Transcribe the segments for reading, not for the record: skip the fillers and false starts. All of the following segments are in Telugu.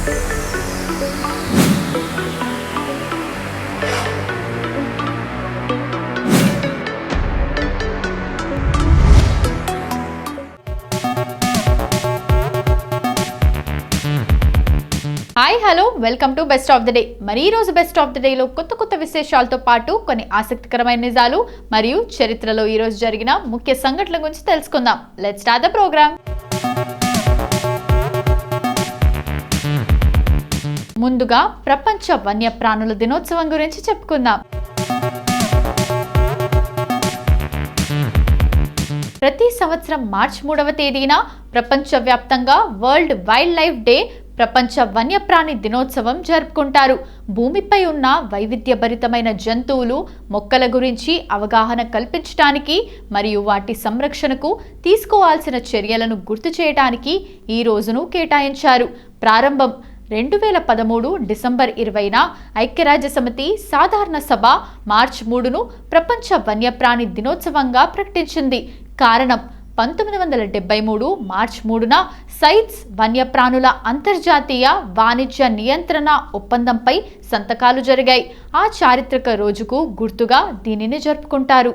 Hi hello welcome to best of the day. మరి ఈ రోజు బెస్ట్ ఆఫ్ ద డేలో కొత్త విశేషాలతో పాటు కొన్ని ఆసక్తికరమైన నిజాలు మరియు చరిత్రలో ఈ రోజు జరిగిన ముఖ్య సంఘటనల గురించి తెలుసుకుందాం. Let's start the programme. ముందుగా ప్రపంచ వన్యప్రాణుల దినోత్సవం గురించి చెప్పుకుందాం. ప్రతి సంవత్సరం మార్చి 3వ తేదీన ప్రపంచవ్యాప్తంగా వరల్డ్ వైల్డ్ లైఫ్ డే, ప్రపంచ వన్యప్రాణి దినోత్సవం జరుపుకుంటారు. భూమిపై ఉన్న వైవిధ్యభరితమైన జంతువులు, మొక్కల గురించి అవగాహన కల్పించడానికి మరియు వాటి సంరక్షణకు తీసుకోవాల్సిన చర్యలను గుర్తు చేయడానికి ఈ రోజును కేటాయించారు. ప్రారంభం 2013 డిసెంబర్ 20న ఐక్యరాజ్యసమితి సాధారణ సభ మార్చి 3ను ప్రపంచ వన్యప్రాణి దినోత్సవంగా ప్రకటించింది. కారణం 1973 మార్చి 3న సైట్స్ వన్యప్రాణుల అంతర్జాతీయ వాణిజ్య నియంత్రణ ఒప్పందంపై సంతకాలు జరిగాయి. ఆ చారిత్రక రోజుకు గుర్తుగా దీనిని జరుపుకుంటారు.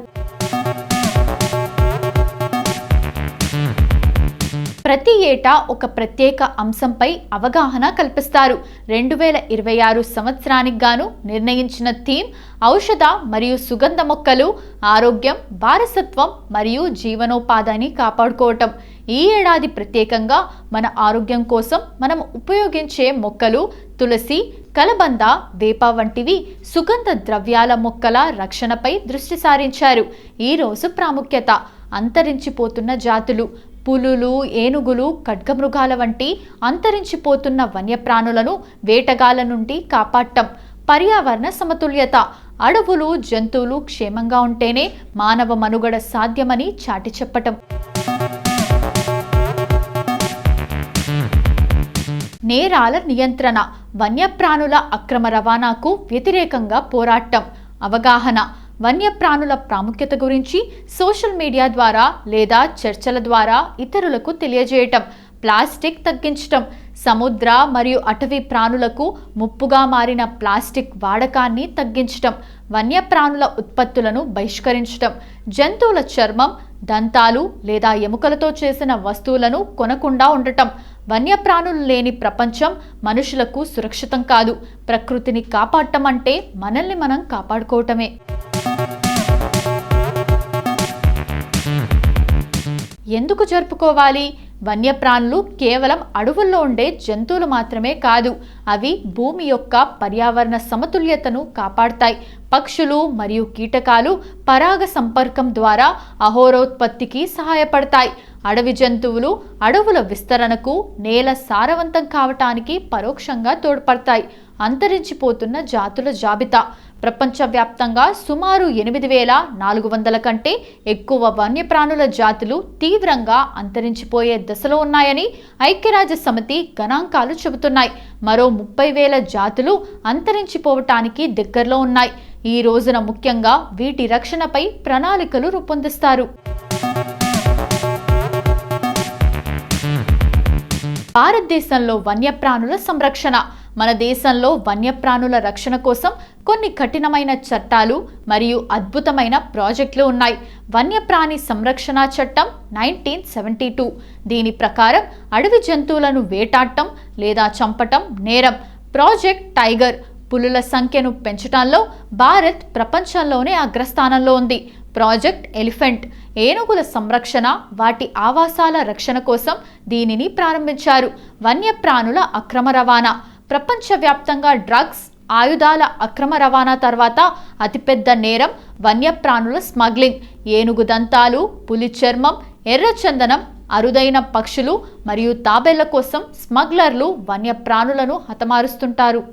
ప్రతి ఏటా ఒక ప్రత్యేక అంశంపై అవగాహన కల్పిస్తారు. 2026 సంవత్సరానికి గాను నిర్ణయించిన థీమ్ ఔషధ మరియు సుగంధ మొక్కలు, ఆరోగ్యం, వారసత్వం మరియు జీవనోపాధిని కాపాడుకోవటం. ఈ ఏడాది ప్రత్యేకంగా మన ఆరోగ్యం కోసం మనం ఉపయోగించే మొక్కలు, తులసి, కలబంద, వేప వంటివి సుగంధ ద్రవ్యాల మొక్కల రక్షణపై దృష్టి సారించారు. ఈ రోజు ప్రాముఖ్యత అంతరించిపోతున్న జాతులు. పులులు, ఏనుగులు, ఖడ్గమృగాల వంటి అంతరించిపోతున్న వన్యప్రాణులను వేటగాళ్ల నుండి కాపాడటం. పర్యావరణ సమతుల్యత. అడవులు, జంతువులు క్షేమంగా ఉంటేనే మానవ మనుగడ సాధ్యమని చాటి చెప్పటం. నేరాల నియంత్రణ. వన్యప్రాణుల అక్రమ రవాణాకు వ్యతిరేకంగా పోరాటం. అవగాహన. వన్యప్రాణుల ప్రాముఖ్యత గురించి సోషల్ మీడియా ద్వారా లేదా చర్చల ద్వారా ఇతరులకు తెలియజేయటం. ప్లాస్టిక్ తగ్గించటం. సముద్ర మరియు అటవీ ప్రాణులకు ముప్పుగా మారిన ప్లాస్టిక్ వాడకాన్ని తగ్గించటం. వన్యప్రాణుల ఉత్పత్తులను బహిష్కరించటం. జంతువుల చర్మం, దంతాలు లేదా ఎముకలతో చేసిన వస్తువులను కొనకుండా ఉండటం. వన్యప్రాణులు లేని ప్రపంచం మనుషులకు సురక్షితం కాదు. ప్రకృతిని కాపాడటం అంటే మనల్ని మనం కాపాడుకోవటమే. ఎందుకు జరుపుకోవాలి? వన్యప్రాణులు కేవలం అడవుల్లో ఉండే జంతువులు మాత్రమే కాదు, అవి భూమి యొక్క పర్యావరణ సమతుల్యతను కాపాడతాయి. పక్షులు మరియు కీటకాలు పరాగ సంపర్కం ద్వారా ఆహారోత్పత్తికి సహాయపడతాయి. అడవి జంతువులు అడవుల విస్తరణకు, నేల సారవంతం కావటానికి పరోక్షంగా తోడ్పడతాయి. అంతరించిపోతున్న జాతుల జాబితా. ప్రపంచవ్యాప్తంగా సుమారు 8400 కంటే ఎక్కువ వన్యప్రాణుల జాతులు తీవ్రంగా అంతరించిపోయే దశలో ఉన్నాయని ఐక్యరాజ్య సమితి గణాంకాలు చెబుతున్నాయి. మరో 30,000 జాతులు అంతరించిపోవటానికి దగ్గరలో ఉన్నాయి. ఈ రోజున ముఖ్యంగా వీటి రక్షణపై ప్రణాళికలు రూపొందిస్తారు. భారతదేశంలో వన్యప్రాణుల సంరక్షణ. మన దేశంలో వన్యప్రాణుల రక్షణ కోసం కొన్ని కఠినమైన చట్టాలు మరియు అద్భుతమైన ప్రాజెక్టులు ఉన్నాయి. వన్యప్రాణి సంరక్షణ చట్టం 1972. దీని ప్రకారం అడవి జంతువులను వేటాడటం లేదా చంపటం నేరం. Project tiger. పులుల సంఖ్యను పెంచడంలో భారత్ ప్రపంచంలోనే అగ్రస్థానంలో ఉంది. Project elephant. ఏనుగుల సంరక్షణ, వాటి ఆవాసాల రక్షణ కోసం దీనిని ప్రారంభించారు. వన్యప్రాణుల అక్రమ రవాణా. ప్రపంచవ్యాప్తంగా డ్రగ్స్, ఆయుధాల అక్రమ రవాణా తర్వాత అతిపెద్ద నేరం వన్యప్రాణుల స్మగ్లింగ్. ఏనుగు దంతాలు, పులి చర్మం, ఎర్రచందనం, అరుదైన పక్షులు మరియు తాబేళ్ల కోసం స్మగ్లర్లు వన్యప్రాణులను హతమారుస్తుంటారు.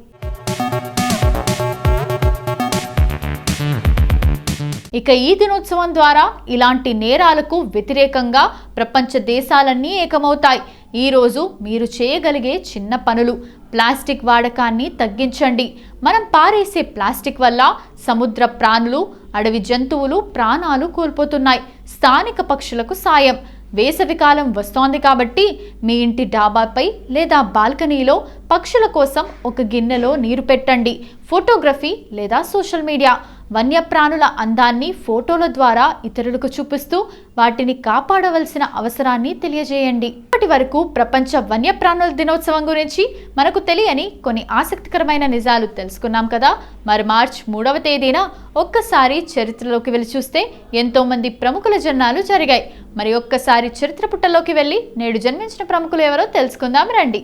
ఇక ఈ దినోత్సవం ద్వారా ఇలాంటి నేరాలకు వ్యతిరేకంగా ప్రపంచ దేశాలన్నీ ఏకమవుతాయి. ఈరోజు మీరు చేయగలిగే చిన్న పనులు. ప్లాస్టిక్ వాడకాన్ని తగ్గించండి. మనం పారేసే ప్లాస్టిక్ వల్ల సముద్ర ప్రాణులు, అడవి జంతువులు ప్రాణాలు కోల్పోతున్నాయి. స్థానిక పక్షులకు సాయం. వేసవికాలం వస్తోంది కాబట్టి మీ ఇంటి డాబాపై లేదా బాల్కనీలో పక్షుల కోసం ఒక గిన్నెలో నీరు పెట్టండి. ఫోటోగ్రఫీ లేదా సోషల్ మీడియా. వన్యప్రాణుల అందాన్ని ఫోటోల ద్వారా ఇతరులకు చూపిస్తూ వాటిని కాపాడవలసిన అవసరాన్ని తెలియజేయండి. ఇప్పటి వరకు ప్రపంచ వన్యప్రాణుల దినోత్సవం గురించి మనకు తెలియని కొన్ని ఆసక్తికరమైన నిజాలు తెలుసుకున్నాం కదా. మరి మార్చి 3వ తేదీన ఒక్కసారి చరిత్రలోకి వెళ్ళి చూస్తే ఎంతో మంది ప్రముఖుల జన్మాలు జరిగాయి. మరి ఒక్కసారి చరిత్ర పుటల్లోకి వెళ్ళి నేడు జన్మించిన ప్రముఖులు ఎవరో తెలుసుకుందాం రండి.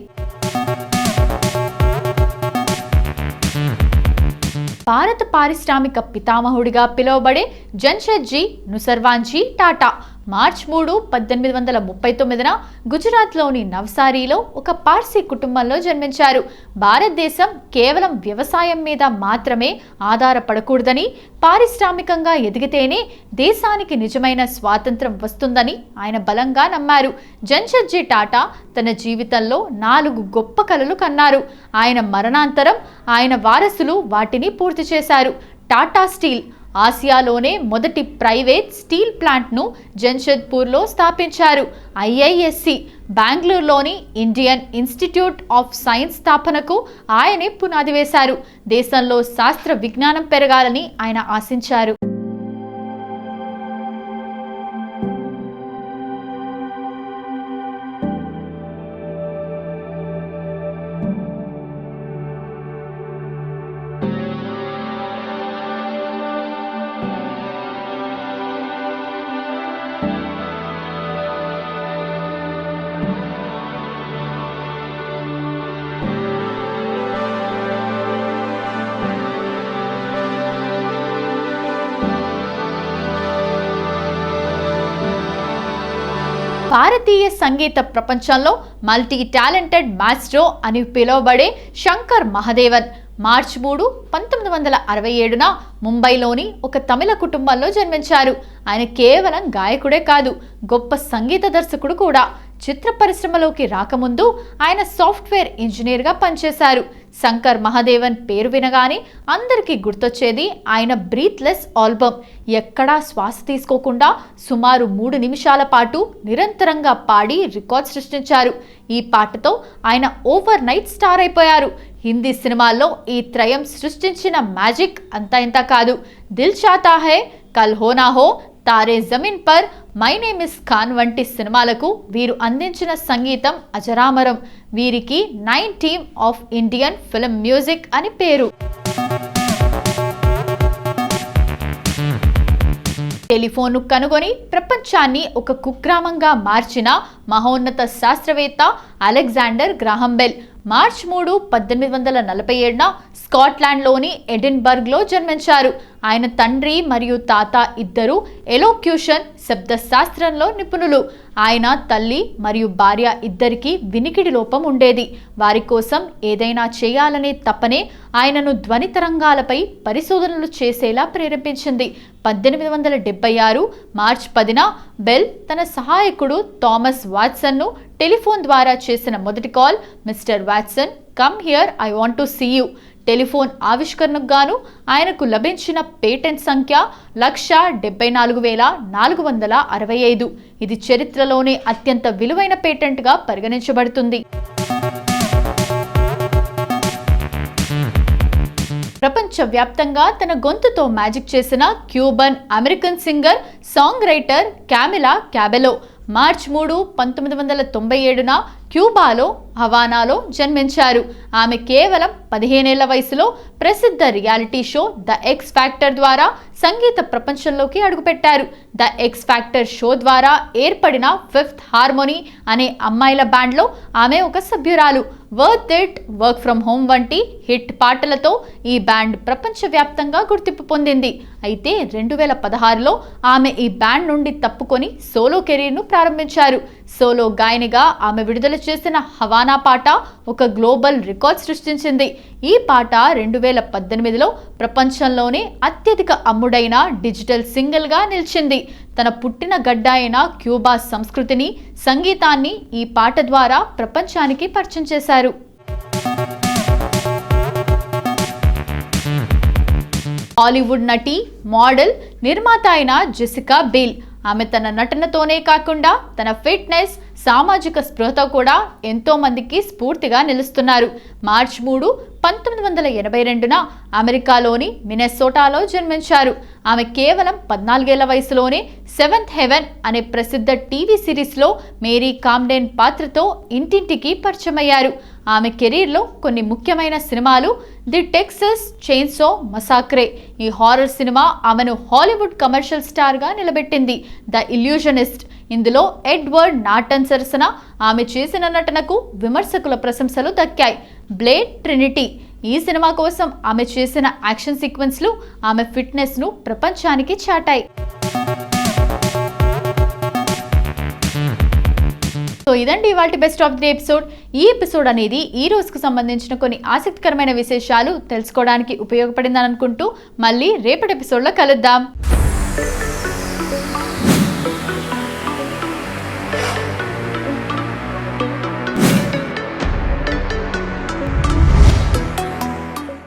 భారత పారిశ్రామిక పితామహుడిగా పిలువబడే జంషెడ్జీ నుసర్వాన్జీ టాటా మార్చి 3, 1839న గుజరాత్లోని నవ్సారీలో ఒక పార్సీ కుటుంబంలో జన్మించారు. భారతదేశం కేవలం వ్యవసాయం మీద మాత్రమే ఆధారపడకూడదని, పారిశ్రామికంగా ఎదిగితేనే దేశానికి నిజమైన స్వాతంత్రం వస్తుందని ఆయన బలంగా నమ్మారు. జంషెడ్జీ టాటా తన జీవితంలో 4 గొప్ప కలలు కన్నారు. ఆయన మరణాంతరం ఆయన వారసులు వాటిని పూర్తి చేశారు. టాటా స్టీల్ ఆసియాలోనే మొదటి ప్రైవేట్ స్టీల్ ప్లాంట్ను జంషెడ్పూర్లో స్థాపించారు. IISc బెంగళూరులోని ఇండియన్ ఇన్స్టిట్యూట్ ఆఫ్ సైన్స్ స్థాపనకు ఆయనే పునాది వేశారు. దేశంలో శాస్త్ర విజ్ఞానం పెరగాలని ఆయన ఆశించారు. భారతీయ సంగీత ప్రపంచంలో మల్టీ టాలెంటెడ్ మాస్ట్రో అని పిలువబడే శంకర్ మహదేవన్ మార్చి 3, 1967న ముంబైలోని ఒక తమిళ కుటుంబంలో జన్మించారు. ఆయన కేవలం గాయకుడే కాదు, గొప్ప సంగీత దర్శకుడు కూడా. చిత్ర పరిశ్రమలోకి రాకముందు ఆయన సాఫ్ట్వేర్ ఇంజనీర్గా పనిచేశారు. శంకర్ మహదేవన్ పేరు వినగానే అందరికీ గుర్తొచ్చేది ఆయన బ్రీత్లెస్ ఆల్బమ్. ఎక్కడా శ్వాస తీసుకోకుండా సుమారు 3 నిమిషాల పాటు నిరంతరంగా పాడి రికార్డ్ సృష్టించారు. ఈ పాటతో ఆయన ఓవర్ నైట్ స్టార్ అయిపోయారు. హిందీ సినిమాల్లో ఈ త్రయం సృష్టించిన మ్యాజిక్ అంతా ఇంత కాదు. దిల్ చాతా హై, కల్ Ho Naa Ho, Taare Zameen Par, my name is Khan వంటి సినిమాలకు వీరు అందించిన సంగీతం అజరామరం. వీరికి 9 team of Indian film music అని పేరు. టెలిఫోన్ను కనుగొని ప్రపంచాన్ని ఒక కుగ్రామంగా మార్చిన మహోన్నత శాస్త్రవేత్త అలెగ్జాండర్ గ్రాహం బెల్ మార్చి 3, 1847న స్కాట్లాండ్లోని ఎడిన్బర్గ్లో జన్మించారు. ఆయన తండ్రి మరియు తాత ఇద్దరు ఎలోక్యూషన్ శబ్దశాస్త్రంలో నిపుణులు. ఆయన తల్లి మరియు భార్య ఇద్దరికీ వినికిడి లోపం ఉండేది. వారి కోసం ఏదైనా చేయాలనే తపనే ఆయనను ధ్వని తరంగాలపై పరిశోధనలు చేసేలా ప్రేరేపించింది. 1876 మార్చి 10న బెల్ తన సహాయకుడు థామస్ వాట్సన్ను టెలిఫోన్ ద్వారా చేసిన మొదటి call, Mister Watson come here, I want to see you. Telephone ఆవిష్కరణకు గాను ఆయనకు లభించిన పేటెంట్ సంఖ్య 1,74,465. ఇది చరిత్రలోనే అత్యంత విలువైన పేటెంట్గా పరిగణించబడుతుంది. ప్రపంచవ్యాప్తంగా తన గొంతుతో మ్యాజిక్ చేసిన Cuban American singer, song writer Camila Cabello మార్చి 3, 1997న క్యూబాలో హవానాలో జన్మించారు. ఆమె కేవలం 15 ఏళ్ల వయసులో ప్రసిద్ధ reality show the X factor ద్వారా సంగీత ప్రపంచంలోకి అడుగుపెట్టారు. ద ఎక్స్ ఫ్యాక్టర్ షో ద్వారా ఏర్పడిన ఫిఫ్త్ హార్మోనీ అనే అమ్మాయిల బ్యాండ్లో ఆమె ఒక సభ్యురాలు. Worth it, work from home వంటి హిట్ పాటలతో ఈ బ్యాండ్ ప్రపంచవ్యాప్తంగా గుర్తింపు పొందింది. అయితే 2016లో ఆమె ఈ బ్యాండ్ నుండి తప్పుకొని సోలో కెరీర్ను ప్రారంభించారు. సోలో గాయనిగా ఆమె విడుదల చేసిన హవానా పాట ఒక గ్లోబల్ రికార్డ్ సృష్టించింది. ఈ పాట 2018లో ప్రపంచంలోనే అత్యధిక అమ్ముడైన డిజిటల్ సింగిల్గా నిలిచింది. తన పుట్టిన గడ్డ అయిన క్యూబా సంస్కృతిని, సంగీతాన్ని ఈ పాట ద్వారా ప్రపంచానికి పరిచయం చేశారు. హాలీవుడ్ నటి, మోడల్, నిర్మాత అయిన జెసికా బిల్ ఆమె తన నటనతోనే కాకుండా తన ఫిట్నెస్, సామాజిక స్పృహతో కూడా ఎంతో మందికి స్ఫూర్తిగా నిలుస్తున్నారు. మార్చి 3, 1982న అమెరికాలోని మినెసోటాలో జన్మించారు. ఆమె కేవలం 14 ఏళ్ల వయసులోనే సెవెంత్ హెవెన్ అనే ప్రసిద్ధ టీవీ సిరీస్లో మేరీ కామ్డెన్ పాత్రతో ఇంటింటికి పరిచయమయ్యారు. ఆమె కెరీర్లో కొన్ని ముఖ్యమైన సినిమాలు ది టెక్సస్ చైన్సా మసాక్రే. ఈ హారర్ సినిమా ఆమెను హాలీవుడ్ కమర్షియల్ స్టార్గా నిలబెట్టింది. ద ఇల్యూజనిస్ట్, ఇందులో ఎడ్వర్డ్ నార్టన్ సరసన ఆమె చేసిన నటనకు విమర్శకుల ప్రశంసలు దక్కాయి. బ్లేడ్ ట్రినిటీ, ఈ సినిమా కోసం ఆమె చేసిన యాక్షన్ సీక్వెన్స్లు ఆమె ఫిట్నెస్ను ప్రపంచానికి చాటాయి. సో ఇదండి ఇవాల్టి బెస్ట్ ఆఫ్ ది ఎపిసోడ్. ఈ ఎపిసోడ్ అనేది ఈ రోజుకు సంబంధించిన కొన్ని ఆసక్తికరమైన విశేషాలు తెలుసుకోవడానికి ఉపయోగపడిందని అనుకుంటూ మళ్ళీ రేపటి ఎపిసోడ్లో కలుద్దాం.